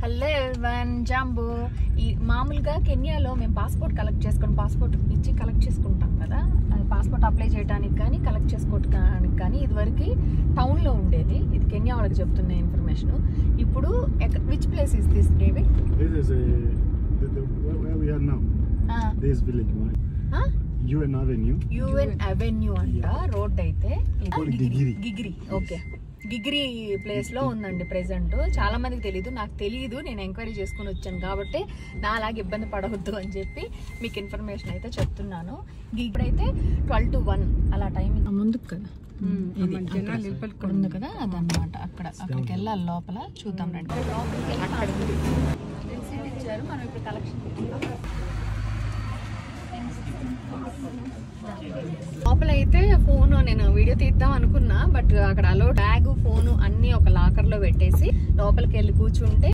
Hello everyone, జాంబు. ఈ మామూలుగా కెన్యాలో మేము పాస్పోర్ట్ కలెక్ట్ చేసుకొని పాస్పోర్ట్ ఇచ్చి కలెక్ట్ చేసుకుంటాం కదా, అది పాస్పోర్ట్ అప్లై చేయడానికి కానీ కలెక్ట్ చేసుకోవడానికి కానీ ఇదివరకు టౌన్లో ఉండేది. ఇది కెన్యా వాళ్ళకి చెప్తున్న ఇన్ఫర్మేషన్. ఇప్పుడు which place is this, David? This is where we are now. This village, right? UN Avenue. UN Avenue అంట రోడ్ అయితే. గిగిరి. ఓకే, గిగిరి ప్లేస్ లో ఉందండి ప్రెసెంట్. చాలా మందికి తెలియదు, నాకు తెలియదు. నేను ఎంక్వైరీ చేసుకుని వచ్చాను కాబట్టి నా అలాగే ఇబ్బంది పడవద్దు అని చెప్పి మీకు ఇన్ఫర్మేషన్ అయితే చెప్తున్నాను. ఇప్పుడైతే 12 to 1 అలా టైమింగ్ ముందుకు కదా ఉంది కదా, అదనమాట. అక్కడికి వెళ్ళాలి, లోపల చూద్దాం రండి. ఇచ్చారు, మనం ఇప్పుడు కలెక్షన్ లోపల అయితే ఫోన్ నేను వీడియో తీద్దాం అనుకున్నా, బట్ అక్కడ అలో బ్యాగ్ ఫోన్ అన్ని ఒక లాకర్ లో పెట్టేసి లోపలికి వెళ్ళి కూర్చుంటే